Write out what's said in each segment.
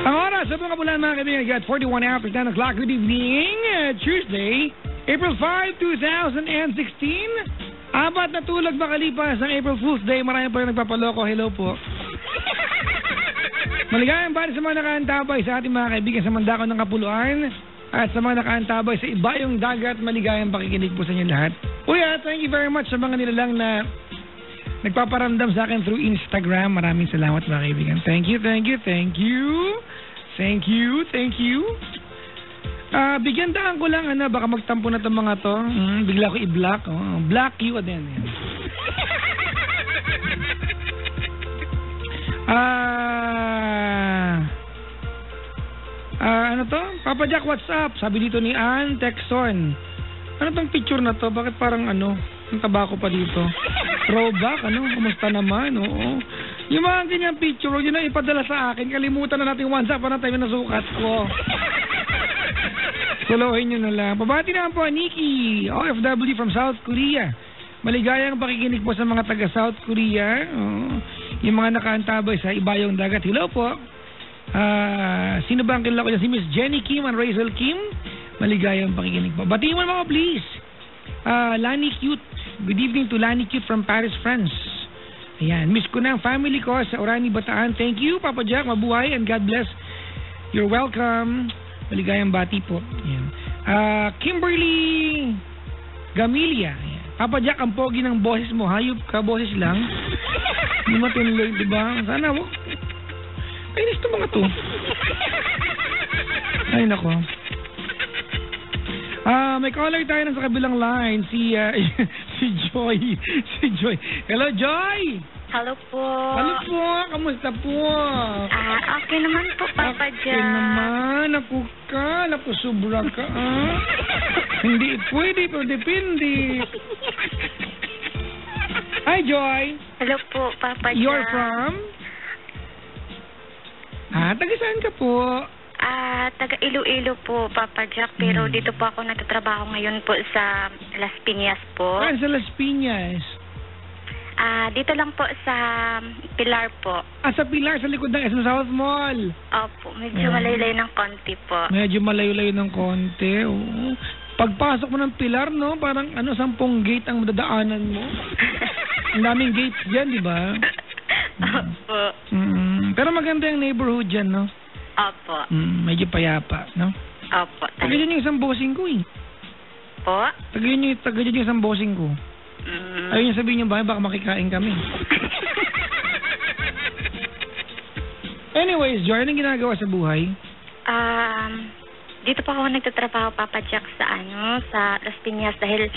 Ang oras sa mga bulan mga kaibigan, got 41 after 10 o'clock. Good evening, Tuesday, April 5, 2016. Apat na tulog makalipas ng April Fool's Day. Marami pa rin nagpapaloko. Hello po. Maligayang bali sa mga nakaantabay sa ating mga kaibigan sa Mandakaw ng Kapuluan at sa mga nakaantabay sa Ibayong Dagat. Maligayang pakikinig po sa inyo lahat. Uya, thank you very much sa mga nilalang na nagpaparamdam sa akin through Instagram. Maraming salamat mga kaibigan. Thank you, thank you, thank you. Thank you, thank you. Bigyan daan ko lang, baka magtampo na itong mga to. Bigla ko i-block. Block you din. Ano to? Papa Jack, what's up? Sabi dito ni Ann Texon. Ano tong picture na to? Bakit parang ang tabako pa dito? Throwback, kumusta naman? Oo. Yung mga ganyan picture, huwag yun na ipadala sa akin. Kalimutan na natin once upon a time na sukat ko. Solohin nyo na lang. Pabati naman po, Nikki, OFW from South Korea. Maligayang pakikinig po sa mga taga South Korea. Yung mga nakaantabay sa Ibayong Dagat. Hello po. Sino ba ang kilala ko dyan? Si Miss Jenny Kim and Rachel Kim. Maligayang pakikinig po. Batiin mo mga please. Lani Cute. Good evening to Lani Cute from Paris, France. Ayan. Miss ko na ang family ko sa Orani, Bataan. Thank you, Papa Jack. Mabuhay and God bless. You're welcome. Maligayang bati po. Ayan. Kimberly Gamilia. Ayan. Papa Jack, ang pogi ng boses mo. Hayop ka, boses lang. Hindi mo tinuloy, diba? Sana mo. Kainis ito mga to. Ay, nako. May caller tayo na sa kabilang line. Si Joy. Si Joy. Hello, Joy! Hello po. Hello po. Kamusta po? Okay naman po, Papa Jack. Okay naman. Naku, sobra ka, Hindi pwede, pero depende. Hi, Joy. Hello po, Papa Jack. You're from? Taga saan ka po? Taga Iloilo po, Papa Jack. Pero dito po ako nagtatrabaho ngayon po sa Las Piñas po. Sa Las Piñas? Dito lang po sa Pilar po. Sa Pilar, sa likod ng SM South Mall. Opo, medyo malayo-layo ng konti po. Medyo malayo-layo ng konti, oo. Pagpasok mo ng Pilar, no? Parang 10 gate ang madadaanan mo. Ang daming gates dyan, di ba? Opo. Pero maganda yung neighborhood dyan, no? Opo. Medyo payapa, no? Opo. Taga dyan yung isang bossing ko, Po? Taga dyan yung isang bossing ko. Ayun yung sabihin nyo ba, baka makikain kami. Anyways, Joy, anong ginagawa sa buhay? Dito pa ako nagtatrabaho, Papa Jack, sa Las Piñas dahil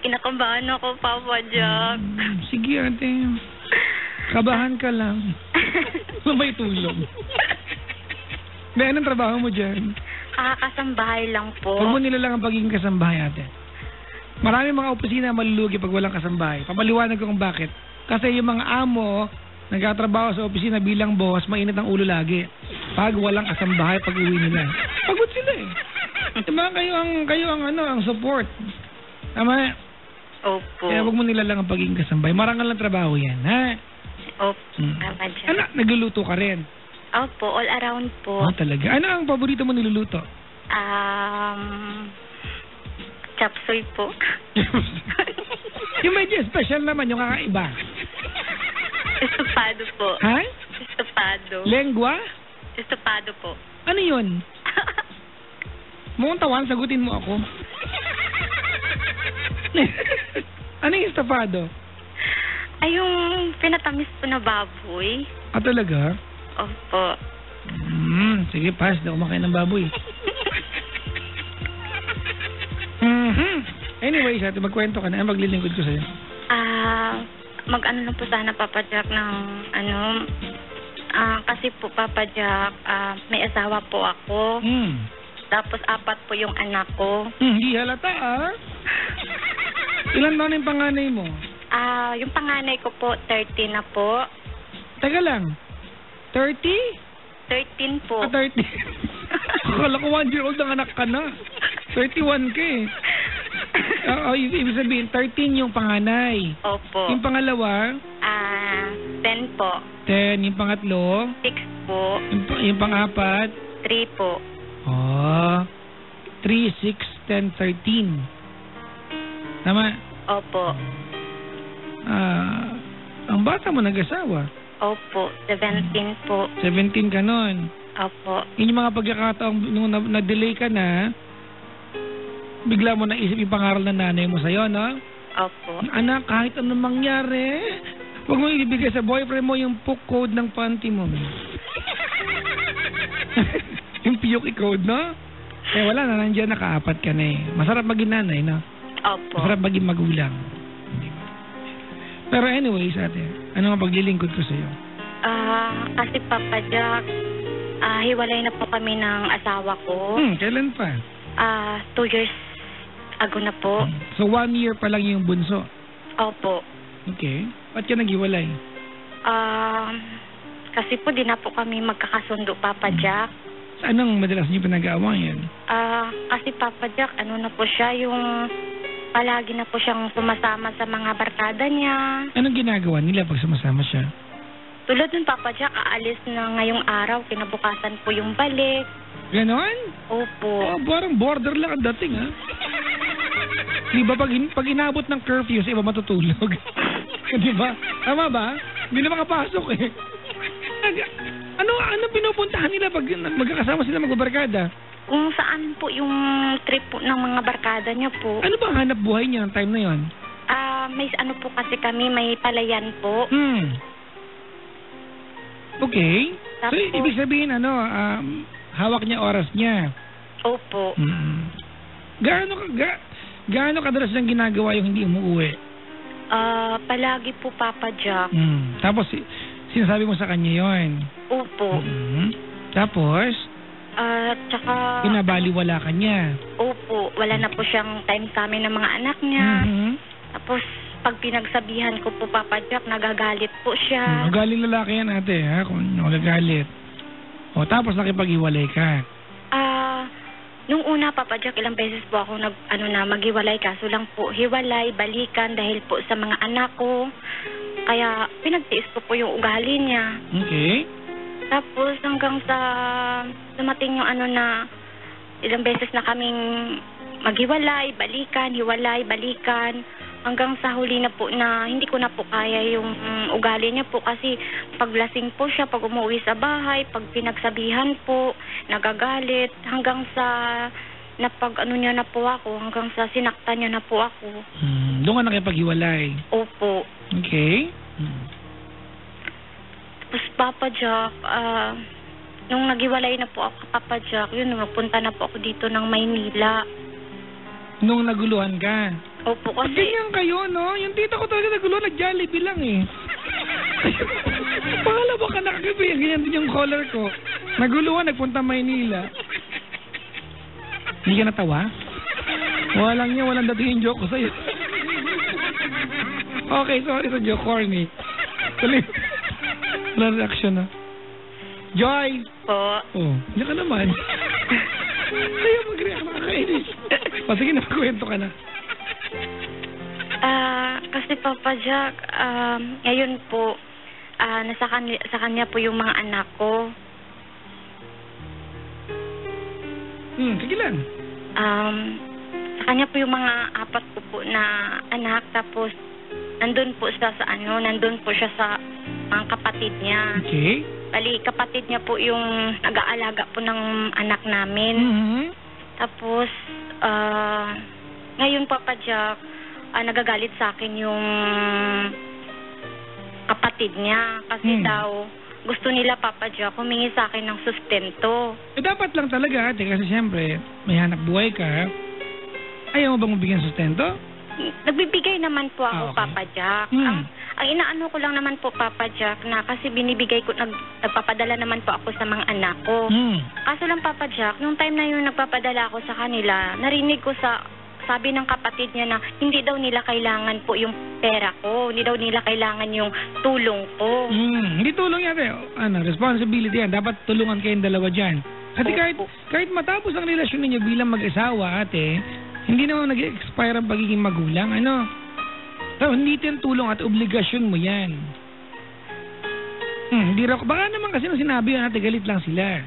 kinakabahan ako, Papa Jack. Sige, ate. Kabahan ka lang. May tulong. Anong trabaho mo dyan? Kasambahay lang po. Huwag mo nilalang ang pagiging kasambahay, ate. Marami mga opisina malulugi pag walang kasambahay. Papaliwanag ko kung bakit. Kasi yung mga amo, nagkatrabaho sa opisina bilang boss, mainit ang ulo lagi. Pag walang kasambahay, pag uwi nila. Pagod sila Diba, kayo ang support. Tama? Opo. Kaya huwag mo nilalang ang pagiging kasambahay. Marangal lang trabaho yan, ha? Opo, Papa Jack. Nagluluto ka rin? Opo, all around po. Talaga. Ano ang paborito mo niluluto? Chapsoy po. Yung medyo special naman, yung kakaiba. Estofado po. Ha? Estofado. Lengua? Estofado po. Ano yun? Mukhang tawan, sagutin mo ako. Ano yung estofado? Ay, yung pinatamis po na baboy. Talaga? Opo. Sige, pass. Di ako makain ng baboy. Anyways, ate, magkwento ka na. Maglilingkod ko sa'yo. Mag-ano lang po sana, Papa Jack, ng kasi po, Papa Jack, may asawa po ako. Tapos 4 po yung anak ko. Hindi halata, Ilan taon yung panganay mo? Yung panganay ko po, 30 na po. Teka lang. 30? 13 po. 30. Akala ko 1-year-old ang anak ka na. 31 ka Oh, ibig sabihin, 13 yung panganay. Opo. Yung pangalawa? 10 po. 10. Yung pangatlo? 6 po. Yung pang-apat? 3 po. Oh. 3, 6, 10, 13. Tama? Opo. Ang bata mo nag-asawa? Opo. 17 po. 17 ka nun. Opo. Yun yung mga pagkakataong nung na-delay ka na, bigla mo naisip yung pangaral ng nanay mo sa'yo, no? Opo. Anak, kahit anong mangyari, huwag mo ibigay sa boyfriend mo yung PUK code ng panty mo. Yung PUK code, no? Eh wala na, nandiyan nakaapat ka na eh. Masarap maging nanay, no? Opo. Masarap maging magulang. Pero anyways, ate, ano ang paglilingkod ko sa'yo? Kasi Papa Jack, hiwalay na po kami ng asawa ko. Kailan pa? 2 years ago na po. So 1 year pa lang yung bunso? Opo. Okay. Ba't ka naghiwalay? Kasi po di na po kami magkakasundo, Papa Jack. Saan ang madalas niyo pinag-aawayan? Kasi Papa Jack, ano na po siya, yung palagi na po siyang sumasama sa mga barkada niya. Anong ginagawa nila pag sumasama siya? Tulad nun, Papa Jack, aalis na ngayong araw, kinabukasan po yung balik. Ganon? Opo. Oh, parang border lang ang dating, ha? Di ba pag inabot ng curfew, sa iba matutulog? Di ba? Tama ba? Hindi na makapasok eh. Ano pinupuntahan nila pag magkakasama sila magbabarkada? Kung saan po yung trip po ng mga barkada niya po. Ano ba hanap buhay niya ng time na yon? May ano po kasi kami, may palayan po. Okay. So, Tapos, ibig sabihin, hawak niya oras niya. Opo. Gaano kadalas niyang ginagawa yung hindi umuwi? Palagi po, Papa Jack. Tapos, sinasabi mo sa kanya yon. Opo. Tapos, tsaka... pinabaliwala ka niya. Opo. Wala na po siyang time sa amin ng mga anak niya. Tapos, pag pinagsabihan ko po, Papa Jack, nagagalit po siya. Magaling lalaki yan, ate, ha? Kung nagagalit. O, tapos nakipag-iwalay ka. Nung una, Papa Jack, ilang beses po ako maghiwalay. Kaso lang po, hiwalay, balikan dahil po sa mga anak ko. Kaya, pinagtiis ko po yung ugali niya. Okay. Tapos, hanggang sa dumating yung ilang beses na kaming maghiwalay, balikan, hiwalay, balikan. Hanggang sa huli na po na hindi ko na po kaya yung ugali niya po kasi paglasing po siya, pag umuwi sa bahay, pag pinagsabihan po, nagagalit. Hanggang sa niya na po ako, hanggang sa sinaktan niya na po ako. Doon ka nakipaghiwalay? Opo. Okay. Tapos Papa Jack, nung naghiwalay na po ako, Papa Jack, yun, napunta na po ako dito ng Maynila. Nung naguluhan ka? Opo, kasi... Ganyan kayo, no? Yung tita ko talaga naguluhan, nag-Jollibee lang eh. Pangalawa ka nakakabay, ganyan din yung collar ko. Naguluhan, nagpunta Maynila. Hindi ka natawa? Walang dating yung joke ko sa'yo. Okay, sorry sa joke, corny. Walang reaction na. Joy! Po. Oh, hindi ka naman. Sa'yo mag-react, nakakainis. O sige, nakakwento ka na. Kasi Papa Jack, ngayon po, sa kanya po yung mga anak ko. Sige lang. Sa kanya po yung mga 4 ko po na anak, tapos nandun po siya sa mga kapatid niya. Okay. Bali, kapatid niya po yung nag-aalaga po ng anak namin. Tapos, ngayon Papa Jack, nagagalit sa akin yung kapatid niya. Kasi daw, gusto nila Papa Jack, humingi sa akin ng sustento. Dapat lang talaga, ate, kasi siyempre, may hanap buhay ka. Ayaw mo bang mabigyan sustento? Nagbibigay naman po ako, okay. Papa Jack. Ang inaano ko lang naman po, Papa Jack, na kasi binibigay ko, nagpapadala naman po ako sa mga anak ko. Kaso lang, Papa Jack, nung time na yun nagpapadala ako sa kanila, narinig ko sabi ng kapatid niya na hindi daw nila kailangan po yung pera ko. Hindi daw nila kailangan yung tulong ko. Hindi tulong yan, responsibility yan. Dapat tulungan kayong dalawa dyan. Kasi kahit matapos ang relasyon ninyo bilang mag-asawa, ate, hindi naman nag-expire ang pagiging magulang, So, hindi yan tulong at obligasyon mo yan. Hindi raw. Baka naman kasi nung sinabi yun ate, galit lang sila.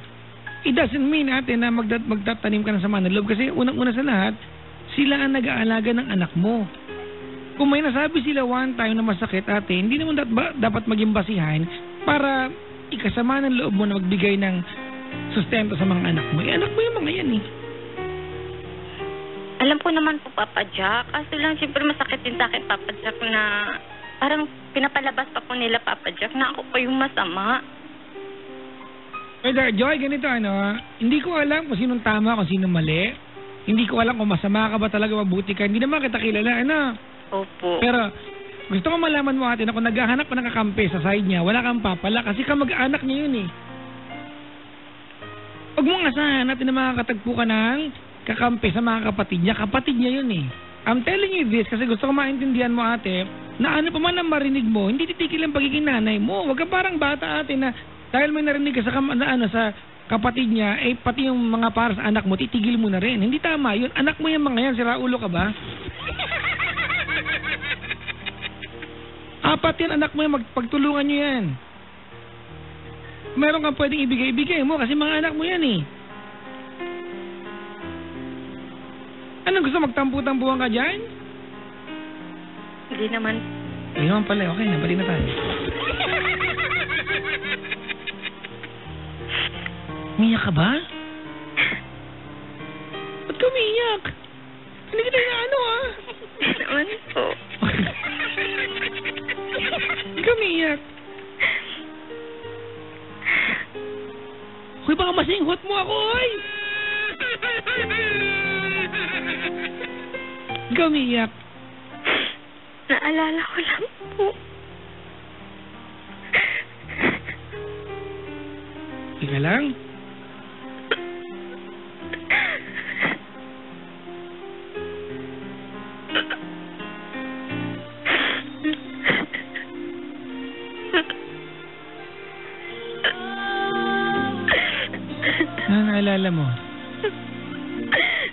It doesn't mean ate na magtatanim ka ng sama ng loob kasi unang-una sa lahat, sila ang nag-aalaga ng anak mo. Kung may nasabi sila one time na masakit ate, hindi naman dapat maging basihan para ikasama ng loob mo na magbigay ng sustento sa mga anak mo. Anak mo yung mga yan eh. Alam ko naman po, Papa Jack. Kaso lang, siyempre masakit din sa akin, Papa Jack, na parang pinapalabas pa po nila, Papa Jack, na ako pa yung masama. Joy, ganito hindi ko alam kung sinong tama, kung sinong mali. Hindi ko alam kung masama ka ba talaga, mabuti ka. Hindi naman kita kilala, Opo. Pero gusto ko malaman mo ate na kung naghahanap ka ng kakampi sa side niya, wala kang papala kasi kamag-anak niya yun eh. Huwag mong asahan natin na makakatagpo ka ng kakampi sa mga kapatid niya yun eh. I'm telling you this kasi gusto ko maintindihan mo ate na ano pa man ang marinig mo, hindi titigil ang pagiging nanay mo. Huwag ka parang bata ate na dahil may narinig ka sa kapatid niya, pati yung mga para sa anak mo, titigil mo na rin. Hindi tama yun. Anak mo yung mga yan, sira ulo ka ba? Apat yan, anak mo yung pagtulungan nyo yan. Meron kang pwedeng ibigay mo kasi mga anak mo yan eh. Anong gusto magtampu-tampuhan ka dyan? Hindi naman. Hindi naman pala. Okay na, balik na tayo. Umiyak ka ba? Ba't ka umiyak? Hindi kita Hindi naman po. Hindi ka umiyak. Uy, baka masinghot mo ako, oy! Hindi ka umiyak. Naalala ko lang po. Ika lang. Ano naalala mo?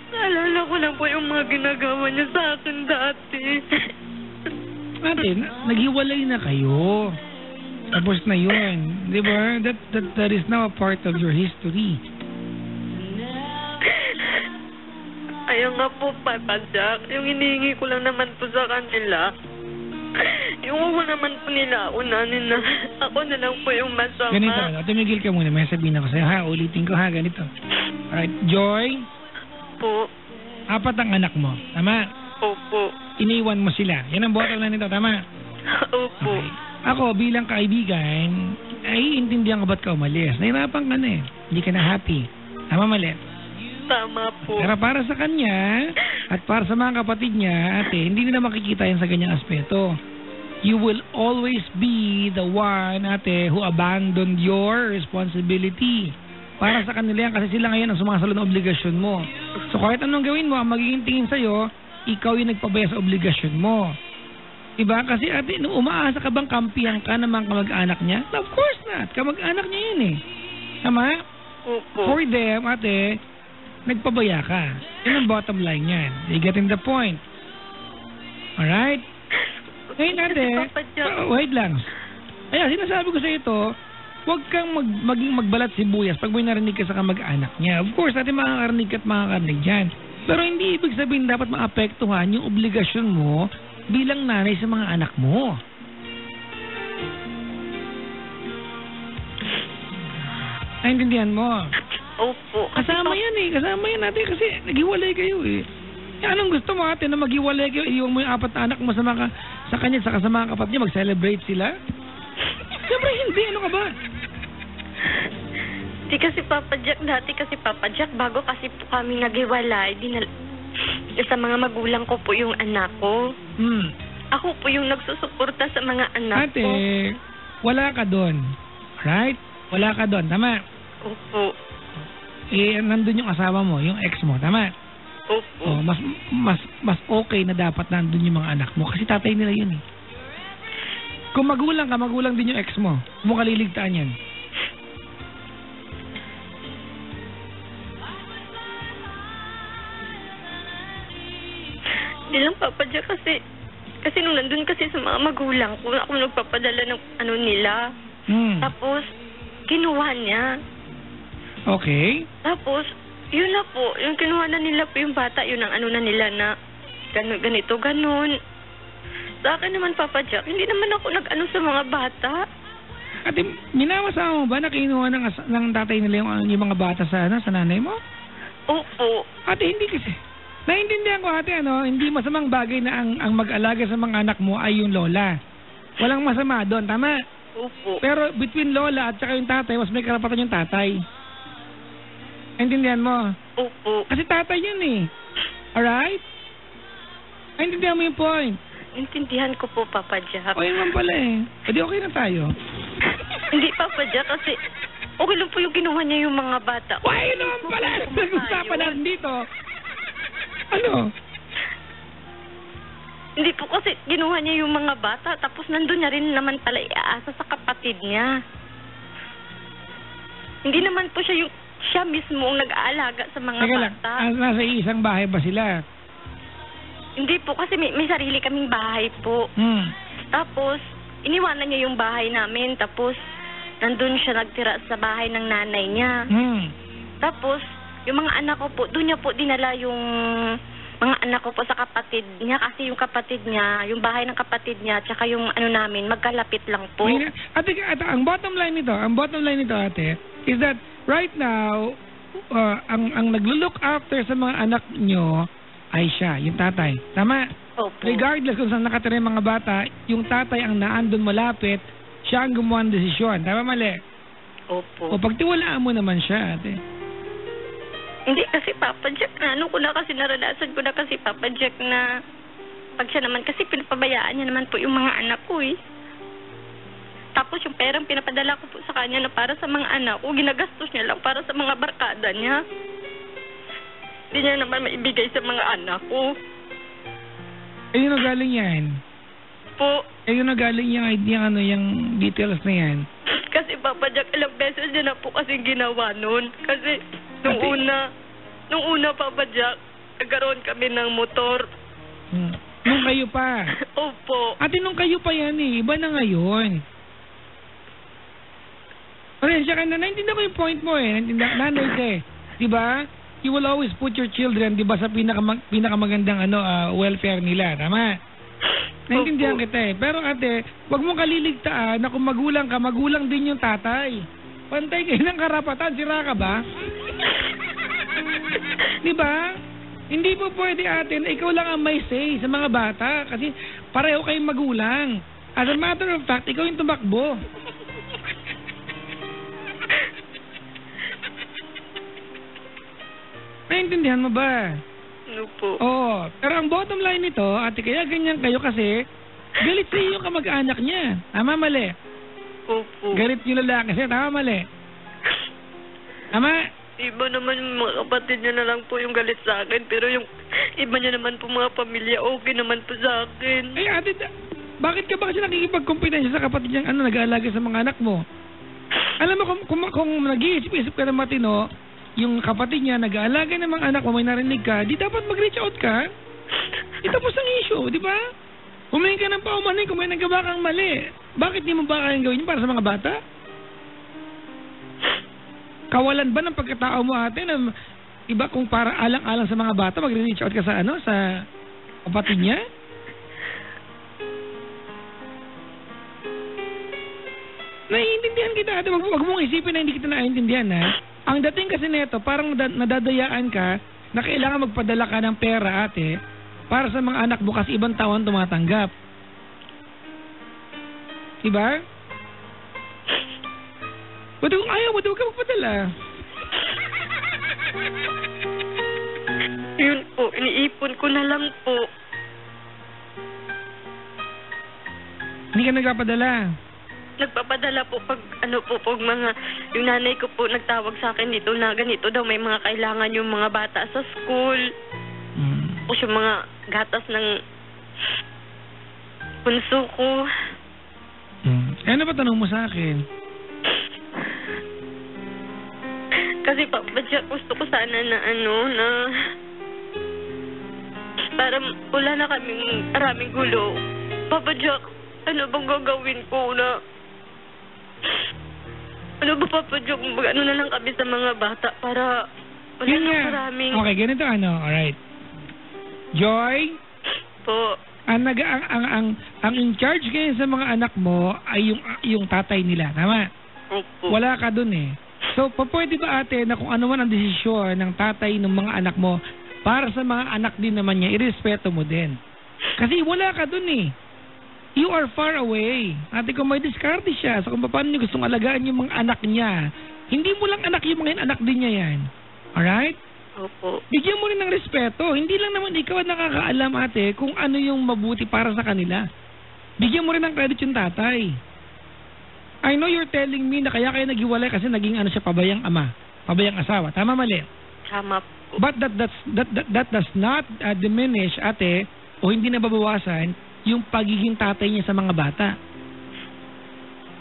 Naalala ko lang po yung mga ginagawa niya sa akin dati. Ate, naghiwalay na kayo. Tapos na yun. Di ba? That is now a part of your history. Ayun nga po, Papa Jack. Yung hinihingi ko lang naman po sa kanila. Yung ako naman po nila, unanin na. Ako na lang po yung masama. Ganito, tumigil ka muna. May sabihin ako sa'yo. Ulitin ko ha, ganito. Alright, Joy. Po. 4 ang anak mo. Tama? Opo. Iniwan mo sila. Yan ang bottle na nito. Tama? Opo. Okay. Ako, bilang kaibigan, ay intindihan ko ba't ka umalis. Nahirapan ka na eh. Hindi ka na happy. Tama, mali? Tama po. Pero para sa kanya, at para sa mga kapatid niya, ate, hindi nila makikita yan sa ganyang aspeto. You will always be the one, ate, who abandoned your responsibility. Para sa kanila yan, kasi sila ngayon ang sumasalo ng obligasyon mo. So kahit anong gawin mo, ang magiging tingin sa'yo, ikaw yung nagpabaya sa obligasyon mo. Diba? Kasi ate, nung umaasa ka bang kampihan ka ng mga kamag-anak niya? No, of course not. Kamag-anak niya yun eh. Tama? Opo. For them, ate, nagpabaya ka. Yun ang bottom line yan. You getting the point? Alright? Ngayon ate, wait lang. Kaya sinasabi ko sa ito, huwag kang magbalat sibuyas pag may narinig ka sa kamag-anak niya. Of course, ate makakarinig ka at makakarinig dyan. Pero hindi ibig sabihin dapat maapektuhan yung obligasyon mo bilang nanay sa mga anak mo. Naintindihan mo? Opo. Kasama yan eh. Kasama yan natin kasi naghiwalay kayo eh. Anong gusto mo ate na maghiwalay kayo? Iwan mo yung 4 na anak mo sa kanya sa mga kapatid niya. Mag-celebrate sila? Siyempre hindi. Ano ka ba? Di kasi Papa Jack, dati kasi Papa Jack, bago kasi po kami naghiwalay, sa mga magulang ko po yung anak ko. Ako po yung nagsusuporta sa mga anak ate, ko. wala ka doon. Right? Wala ka doon. Tama? Opo. Nandun yung asawa mo, yung ex mo. Tama? Opo. Mas okay na dapat nandun yung mga anak mo kasi tatay nila yun eh. Kung magulang ka, magulang din yung ex mo. Huwag mo kaliligtaan yan. Hindi lang Papa Jack kasi nung nandun kasi sa mga magulang ko, ako nagpapadala ng nila. Tapos, kinuha niya. Okay. Tapos, yun na po, yung kinuha na nila po yung bata, yun ang ano na nila na ganito, ganun. Sa akin naman, Papa Jack, hindi naman ako nag-ano sa mga bata. Ate, minawasama mo ba na kinuha ng tatay nila yung mga bata sa nanay mo? Opo. Ate, hindi kasi. Naintindihan ko, ate, hindi masamang bagay na ang mag-alaga sa mga anak mo ay yung lola. Walang masama doon, tama? Opo. Pero between lola at saka yung tatay, mas may karapatan yung tatay. Naintindihan mo? Opo. Kasi tatay yun eh. Alright? Naintindihan mo yung point? Intindihan ko po, Papa Jack. O, yun man pala eh. Pwede okay na tayo. Hindi, Papa Jack, kasi okay lang po yung kinuha niya yung mga bata. Why naman pala? Nag-usapan natin dito. Ano? Hindi po kasi kinuha niya yung mga bata, tapos nandun niya rin naman pala iaasa sa kapatid niya. Hindi naman po siya mismo ang nag-aalaga sa mga bata. Nasa isang bahay ba sila? Hindi po, kasi may sarili kaming bahay po. Tapos, iniwanan niya yung bahay namin, tapos nandun siya nagtira sa bahay ng nanay niya. Tapos, yung mga anak ko po, doon niya po dinala yung mga anak ko po sa kapatid niya, kasi yung kapatid niya, yung bahay ng kapatid niya, tsaka yung ano namin, magkalapit lang po. Ate, ang bottom line nito, ate, is that right now, ang naglo-look after sa mga anak nyo ay siya, yung tatay. Tama? Opo. Regardless kung saan nakatira yung mga bata, yung tatay ang naandun malapit, siya ang gumawa ng desisyon. Tama, mali? Opo. O pagtiwalaan mo naman siya, ate. Hindi kasi, Papa Jack, naranasan ko na kasi, Papa Jack, na pag siya naman, kasi pinapabayaan niya naman po yung mga anak ko eh. Tapos yung perang pinapadala ko po sa kanya na para sa mga anak ko, ginagastos niya lang para sa mga barkada niya. Hindi niya naman maibigay sa mga anak ko. Ayun na galing yan. Po. Ayun na galing yung details na yan. Kasi, Papa Jack, ilang beses niya na po kasi ginawa nun. Kasi nung una, Papa Jack, nagkaroon kami ng motor. Nung kayo pa? Opo. Ate, nung kayo pa yan eh. Iba na ngayon. Pasensya ka na. Naintindihan ko yung point mo eh. Nanay ka eh. Diba? You will always put your children, diba, sa pinakamagandang welfare nila. Tama? Naintindihan kita eh. Pero ate, wag mong kaliligtaan na kung magulang ka, magulang din yung tatay. Pantay kayo ng karapatan. Sira ka ba? Diba? Hindi po pwede ate na ikaw lang ang may say sa mga bata kasi pareho kayong magulang. As a matter of fact, ikaw yung tumakbo. Naintindihan mo ba? Ano po? Oo. Pero ang bottom line nito, ate, kaya ganyan kayo kasi galit sa iyo yung kamag-anak niya. Tama, mali? Opo. Galit yung lalaki siya. Tama, mali? Tama? Iba naman yung mga kapatid niya na lang po yung galit sa akin. Pero yung iba niya naman po mga pamilya, okay naman po sa akin. Ay, ate, bakit ka ba kasi nakikipagkumpetensya sa kapatid niyang nag-aalaga sa mga anak mo? Alam mo, kung nag-iisip-isip ka ng matino, yung kapatid niya nag-aalaga ng mga anak mo, may narinig ka, di dapat mag-reach out ka. Di tapos ang issue, di ba? Humingi ka ng paumanhin kung may nagawa kang mali. Bakit di mo ba kayang gawin yun para sa mga bata? Kawalan ba ng pagkatao mo, ate, na iba kung para alang-alang sa mga bata, mag-reach out ka sa sa kapatid niya? Naiintindihan kita, ate. Wag mong isipin na hindi kita naiintindihan, ha? Ang dating kasi nito, parang nadadayaan ka na kailangan magpadala ka ng pera, ate, para sa mga anak mo kasi ibang tao ang tumatanggap. Diba? Ba't kung ayaw mo, huwag ka magpadala. Yun po, iniipon ko na lang po. Hindi ka nagpapadala. Nagpapadala po pag pag mga, yung nanay ko po nagtawag sa akin dito na ganito daw, may mga kailangan yung mga bata sa school. Tapos yung mga gatas ng punso ko. Ano ba tanong mo sa akin? Kasi Papa Jack, gusto ko sana na na para wala na kaming maraming gulo. Papa Jack, ano bang gagawin ko na Ano ba, Papa Joe, ano na lang kami sa mga bata para wala Yun na nga. maraming... Okay, ganito alright. Joy, Po. ang in charge ngayon sa mga anak mo ay yung tatay nila, tama? Opo. Wala ka dun eh. So, pwede ba ate na kung ano man ang desisyon ng tatay ng mga anak mo, para sa mga anak din naman niya, irespeto mo din. Kasi wala ka dun eh. You are far away. Ate, kung may diskarte siya sa kung paano niya gustong alagaan yung mga anak niya, hindi mo lang anak yung mga anak din niya yan. Alright? Opo. Bigyan mo rin ng respeto. Hindi lang naman ikaw ang nakakaalam, ate, kung ano yung mabuti para sa kanila. Bigyan mo rin ng credit yung tatay. I know you're telling me na kaya naghiwalay kasi naging siya, pabayang ama, pabayang asawa. Tama, mali? Tama po. But that does not diminish, ate, o hindi nababawasan yung pagiging tatay niya sa mga bata.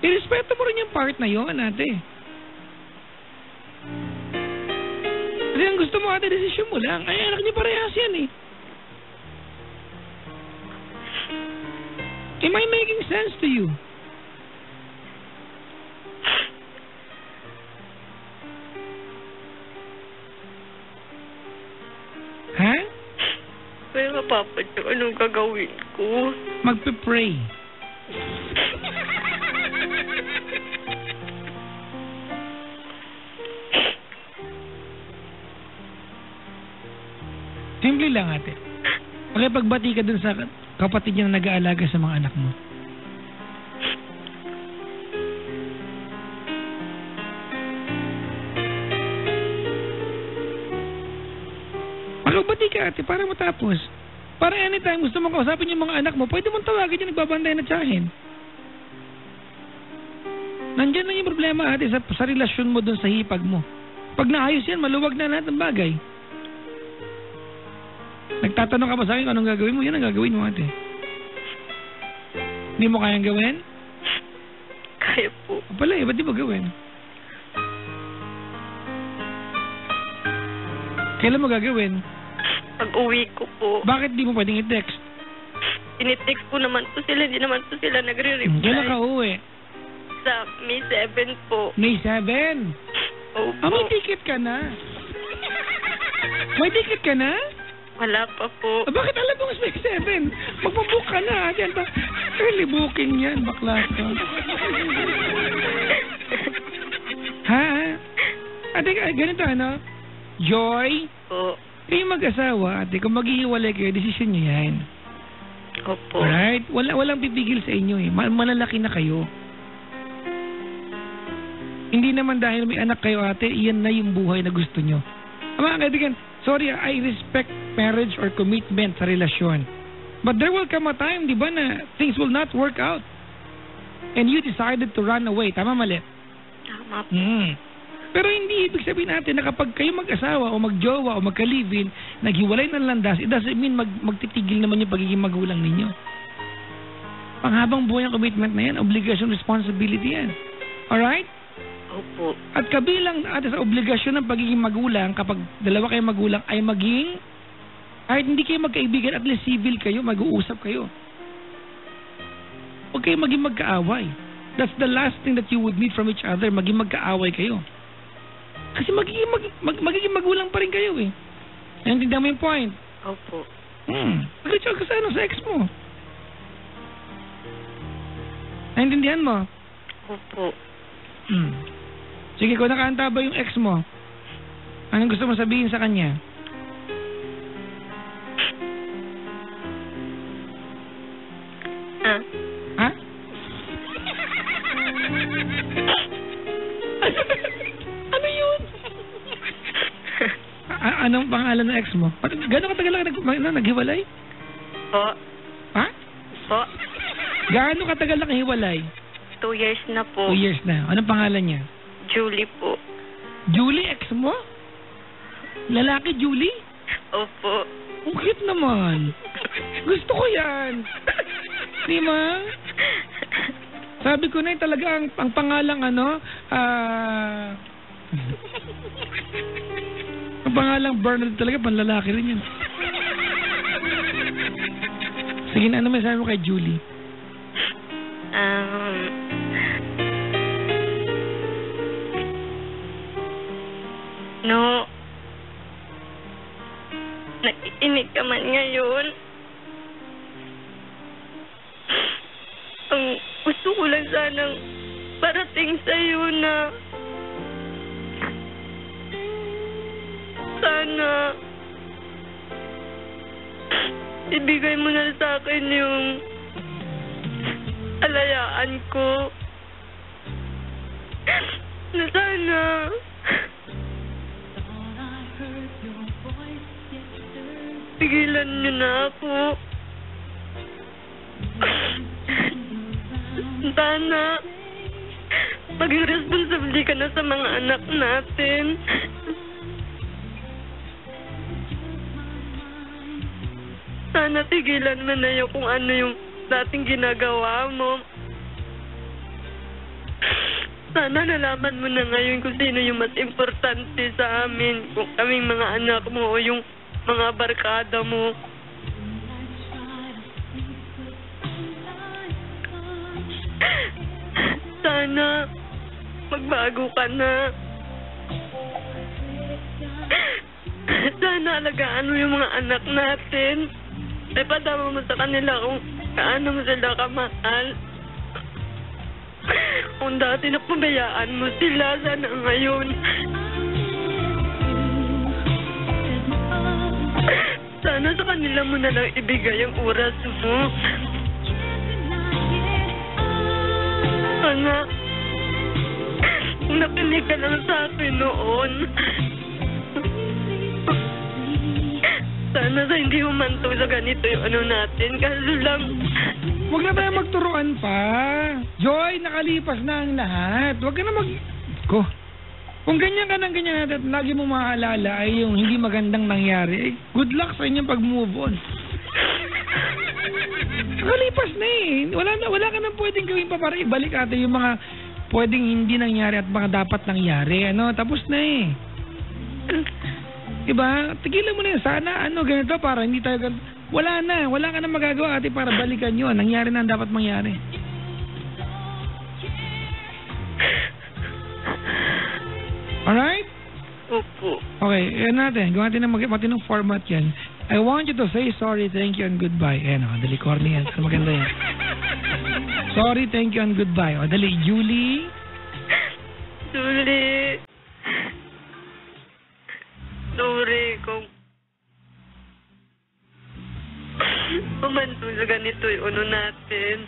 Irespeto mo rin yung part na yun, ate. Kasi ang gusto mo, ate, desisyon mo lang. Ay, anak niya parehas yan eh. Am I making sense to you? Ha? Kaya nga, Papa Joe, anong gagawin ko? Magpe-pray. Simple lang, ate. Pakipagbati ka dun sa kapatid niya na nag-aalaga sa mga anak mo. Pakipagbati ka, ate, para matapos. Para anytime gusto mong kausapin yung mga anak mo, pwede mong tawagin yung nagbabantay na tsahin. Nandyan lang yung problema, ate, sa relasyon mo dun sa hipag mo. Pag naayos yan, maluwag na lahat ng bagay. Nagtatanong ka ba sa akin kung anong gagawin mo? Yan ang gagawin mo, ate. Hindi mo kayang gawin? Kaya po. Pala ba't di ba gawin? Kailan mo gagawin? Pag-uwi ko po. Bakit di mo pwedeng i-text? Tinitext ko naman po sila, hindi naman po sila nagre-reply. Kailan ka uwi? Sa May 7 po. May 7? Opo. May ticket ka na? May ticket ka na? Wala pa po. Bakit alam mo mas May 7? Magpabook ka na. Diyan pa. Early booking yan, bakla ka. Ha? Ate, ganito Joy? Po. Kayo mag-asawa, ate, kung maghihiwalay kayo, desisyon nyo yan. Opo. Alright? Walang pipigil sa inyo eh. Malalaki na kayo. Hindi naman dahil may anak kayo, ate, iyan na yung buhay na gusto nyo. Mga kaibigan, sorry, I respect marriage or commitment sa relasyon. But there will come a time, di ba, na things will not work out. And you decided to run away. Tama, mali? Tama po. Pero hindi ibig sabihin natin na kapag kayo mag-asawa o mag-jowa o magka-live-in, naghiwalay ng landas, it doesn't mean magtitigil naman yung pagiging magulang ninyo. Panghabang buhay ang commitment na yan, obligation, responsibility yan. Alright? Opo. At kabilang ate sa obligasyon ng pagiging magulang, kapag dalawa kayo magulang, ay maging, kahit hindi kayo magkaibigan, at least civil kayo, mag-uusap kayo. Huwag kayo maging magkaaway. That's the last thing that you would need from each other, maging magkaaway kayo. Kasi magiging magulang pa rin kayo eh. Naintindihan mo yung point? Opo. Pag-reach ka sa ex mo. Naintindihan mo? Opo. Sige, kung nakaanta ba yung ex mo, anong gusto mo sabihin sa kanya? Ha? Ano yun? Anong pangalan ng ex mo? Gano'ng katagal na naghiwalay? Po. Ha? Po. Gaano katagal na kahiwalay? 2 years na po. 2 years na. Anong pangalan niya? Julie po. Julie, ex mo? Lalaki, Julie? Opo. Ang cute naman. Gusto ko yan. Di ba? Sabi ko na talaga ang pangalang ang pangalang Bernard talaga, panlalaki rin yan. Sige na, ano may sabi mo kay Julie? sanang parating sa'yo na sana ibigay mo na sa akin yung alayaan ko. Na sana pigilan niyo na ako. Sana maging responsable ka na sa mga anak natin. Sana tigilan mo na yung kung ano yung dating ginagawa mo. Sana nalaman mo na ngayon kung sino yung mas importante sa amin. Kung kaming mga anak mo o yung mga barkada mo. Sana magbago ka na. Sana alagaan mo yung mga anak natin. Ipadama mo sa kanila kung kaano mo sila kamahal. Kung dati napabayaan mo sila, sana ngayon. Sana sa kanila mo na lang ibigay ang oras mo. Sana kung nakinig ka lang sa akin noon. Sana sa hindi humantong sa ganito yung ano natin. Kaso lang... Huwag na tayo magturuan pa. Joy, nakalipas na ang lahat. Huwag ka na Kung ganyan ka ng ganyan at lagi mo maaalala ay yung hindi magandang nangyari, good luck sa inyong pag-move on. Nakalipas na eh. Wala ka na pwedeng gawin pa para ibalik ate yung mga pwedeng hindi nangyari at mga dapat nangyari. Tapos na eh. Diba? Tigilan mo na yun. Sana ganito para hindi tayo wala ka na magagawa ate para balikan yun. Nangyari na ang dapat mangyari. Alright? Opo. Okay, yan natin. Gawa natin ng matinong format yan. I want you to say sorry, thank you, and goodbye. Dali, corny yan. Maganda yan. Sorry, thank you, and goodbye. Dali, Julie. Sorry kung umantong sa ganito yung natin.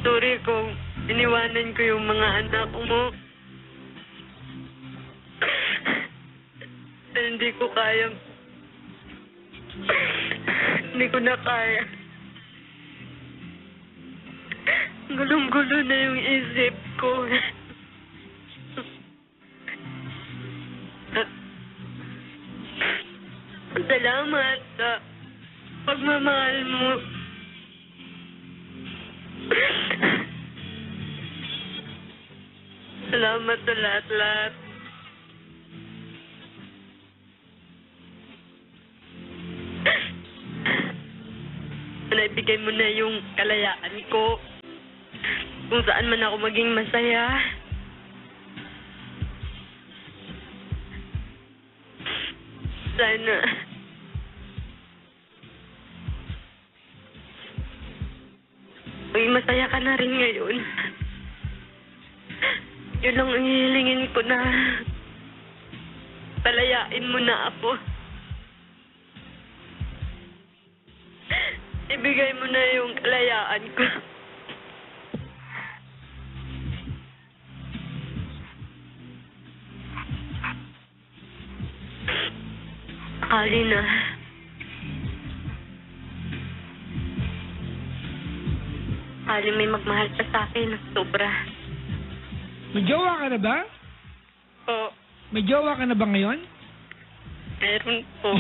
Sorry kung iniwanan ko yung mga anak mo. Hindi ko kaya. Hindi ko na kaya. Gulong-gulo na yung isip ko. Salamat sa pagmamahal mo. Salamat sa lahat-lahat. Naibigay mo na yung kalayaan ko. Kung saan man ako maging masaya. Sana maging masaya ka na rin ngayon. Yun lang ang hihilingin ko na palayain mo na ako. Ibigay mo na yung kalayaan ko. Akali na. Akali may magmahal pa sa akin na sobra. May jowa ka na ba? Po. May jowa ka na ba ngayon? Meron po.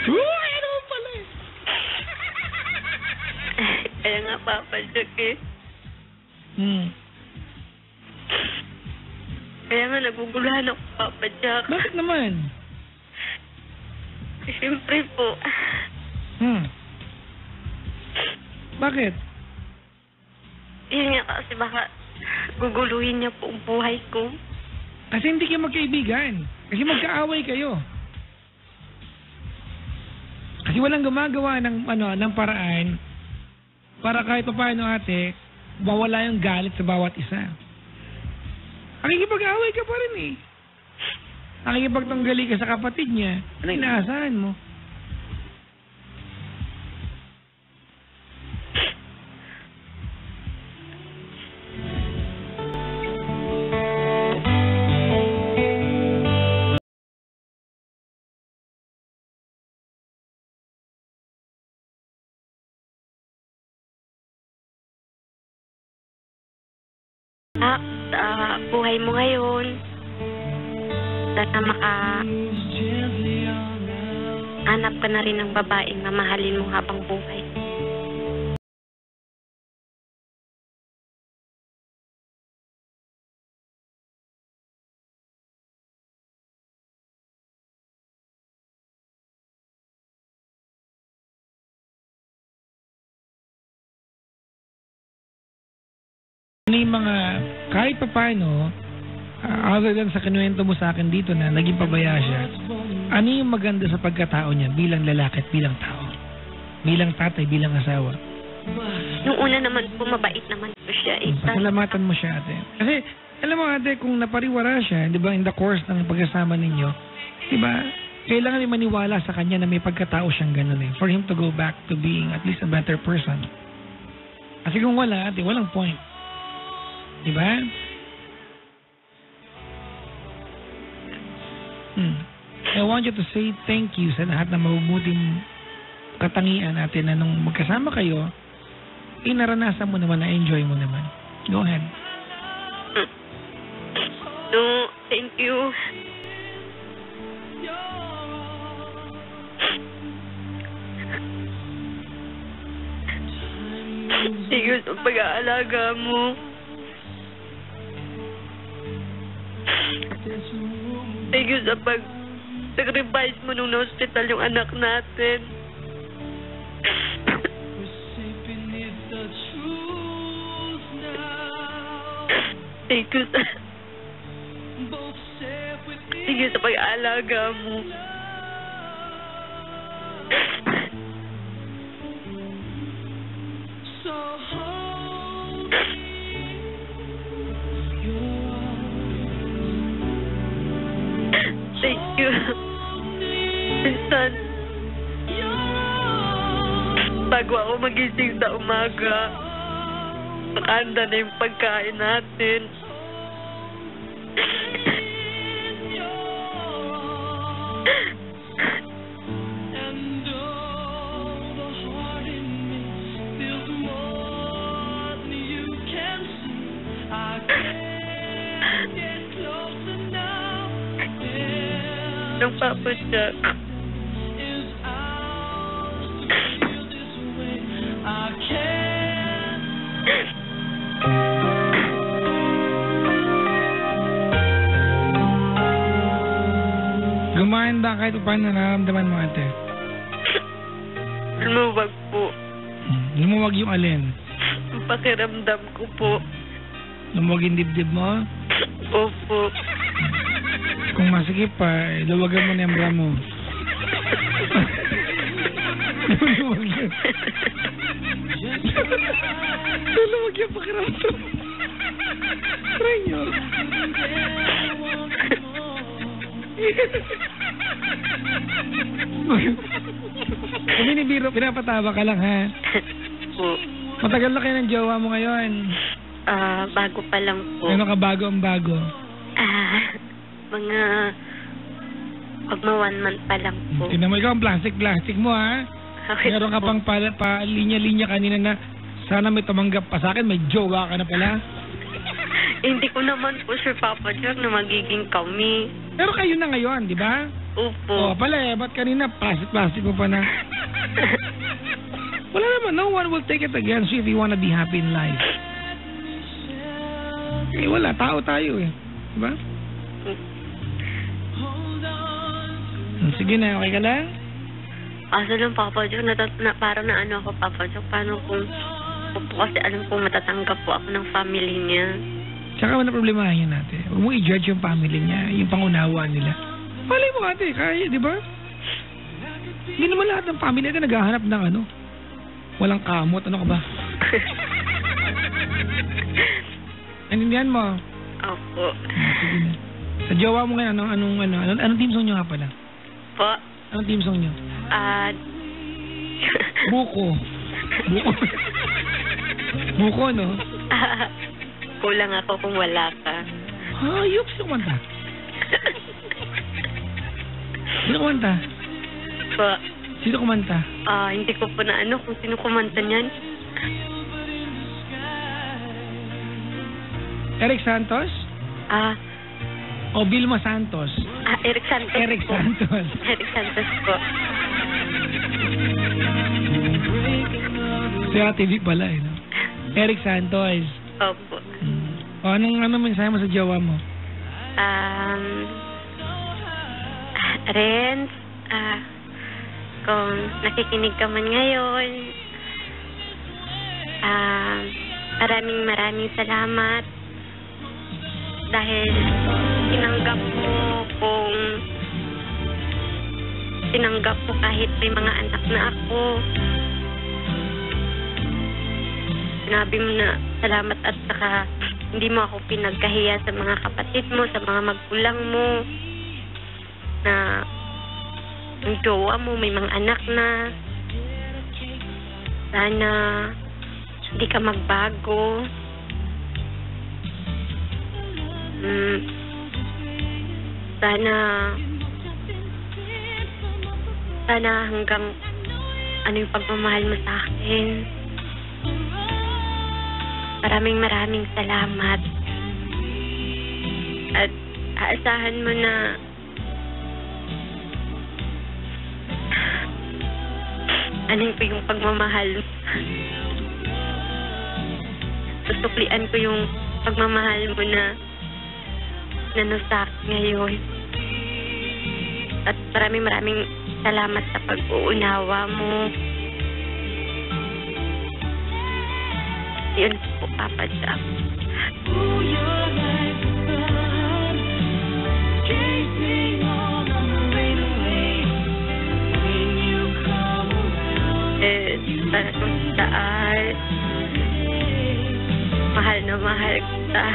Ano pala eh? Kaya nga papadyak eh. Kaya nga naguguluhan ako papadyak. Bakit naman? Siyempre po. Bakit? Yun nga kasi baka guguluhin niya po ang buhay ko. Kasi hindi kayo magkaibigan. Kasi magkaaway kayo. Kasi walang gumagawa ng paraan para kahit pa paano ate, mawala yung galit sa bawat isa. Nakikipag-away ka pa rin eh. Nakikipagtanggali ka sa kapatid niya. Ano inaasahan mo? Buhay mo ngayon. Sana hanap ka na rin ng babaeng mamahalin mo habang buhay. Ano yung mga, kahit pa paano, other than sa kinuwento mo sa akin dito na naging pabaya siya, ano yung maganda sa pagkatao niya bilang lalaki at bilang tao? Bilang tatay, bilang asawa? Nung una naman po, mabait naman po siya. Pasalamatan mo siya, ate. Kasi, alam mo ate, kung napariwara siya, di ba, in the course ng pagkasama ninyo, di ba, kailangan din maniwala sa kanya na may pagkatao siyang ganun eh. For him to go back to being at least a better person. Kasi kung wala, ate, walang point. Di ba? I want you to say thank you sa lahat ng mabubuting katangian natin na nung magkasama kayo, naranasan mo naman, na-enjoy mo naman. Go ahead. No, thank you. Thank you sa pag-aalaga mo. Thank you sa pag-sacrifice mo nung na-hospital yung anak natin. Thank you sa pag-aalaga mo. Thank you. Minsan, bago ako magising sa umaga, nakahanda na yung pagkain natin. Nung papa siya. Gumanda kahit paano nararamdaman mo, ate? Lumuwag po. Lumuwag yung alin? Ang pakiramdam ko po. Lumuwag yung dibdib mo? Opo. Kung masikip pa, luwagan mo na yung bra mo. Luwag yan. Luwag yan pakiramdam. Try nyo. Binibiro, pinapatawa ka lang, ha? Po. Matagal na kayo ng jowa mo ngayon. Bago pa lang po. Ano ka bago ang bago? Mga pagma 1 month pa lang po. Tingnan mo, ikaw ang plastic mo, ha? Okay, meron ka pang linya-linya kanina na sana may tumanggap pa sa akin, may jowa ka na pala. Hindi ko naman po, Sir Papa Jack, na magiging kami. Pero kayo na ngayon, di ba? Opo. Pala ba't kanina plastic mo pa na? Wala naman, no one will take it against you if you wanna be happy in life. Wala, tao tayo eh. Di ba? Sige na, okay ka lang? Kaso lang, Papa Jack, parang na ano ako, Papa Jack, paano kung kasi alam kong matatanggap po ako ng family niya. Tsaka wala problemahin yun natin. Huwag mo i-judge yung family niya, yung pangunawa nila. Palay mo ate, kaya, di ba? Hindi naman lahat ng family natin naghahanap ng ano. Walang kamot, ano ka ba? Nanindihan mo? Opo. Sige na. Sa jowa mo ngayon, anong team song nyo nga pala? Po. Anong team song nyo? Buko. Buko. Buko, no? Kulang ako kung wala ka. Hayop, sino kumanta? Sino kumanta? Po. Sino kumanta? Hindi ko po na kung sino kumanta niyan. Eric Santos? O Vilma Santos? Eric Santos Eric po. Santos. Eric Santos po. Sa TV pala, no? Eric Santos. Opo. O, anong mensahe mo sa jowa mo? Renz, kung nakikinig ka man ngayon, maraming salamat dahil tinanggap mo kahit may mga anak na ako. Sinabi mo na salamat at saka hindi mo ako pinagkahiya sa mga kapatid mo, sa mga magulang mo, na ang jowa mo may mga anak na. Sana hindi ka magbago. Sana hanggang ano yung pagmamahal mo sa akin. Maraming salamat. At aasahan mo na ano ko yung pagmamahal. Susuklian ko yung pagmamahal mo na nanusak ngayon. At maraming salamat sa pag-uunawa mo. Yun po, Papa Jack. Talagang taas. Mahal na mahal kita.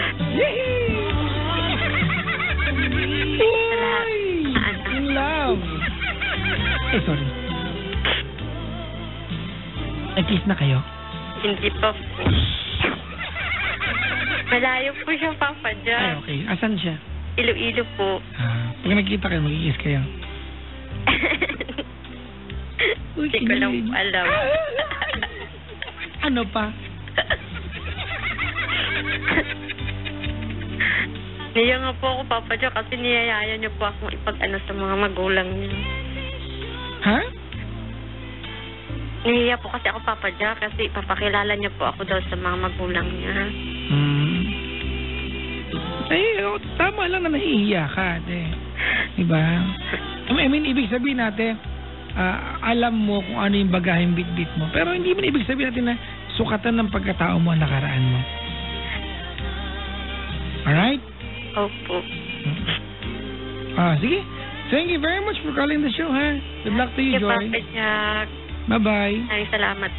In love. Sorry. Nag-kiss na kayo? Hindi pa po. Malayo po siya, Papa Jack. Ay, okay. Asan siya? Iloilo po. Pag nagkita kayo, mag-kiss kayo. Hindi ko lang alam. Ano pa? Niya nga po ako, Papa Jack, kasi niyayaya niyo po akong ipag-ano sa mga magulang niya. Ha? Nahiya po kasi ako, Papa Jack, kasi papakilala niya po ako daw sa mga magulang niya. Tama lang na nahihiya ka, diba? I mean, ibig sabihin natin, alam mo kung ano yung bagaheng bit-bit mo. Pero hindi mo na ibig sabihin natin na sukatan ng pagkatao mo ang nakaraan mo. Alright? Opo. Sige. Thank you very much for calling the show, ha? Good luck to you, Joy. Papa Jack. Bye-bye. Maraming salamat.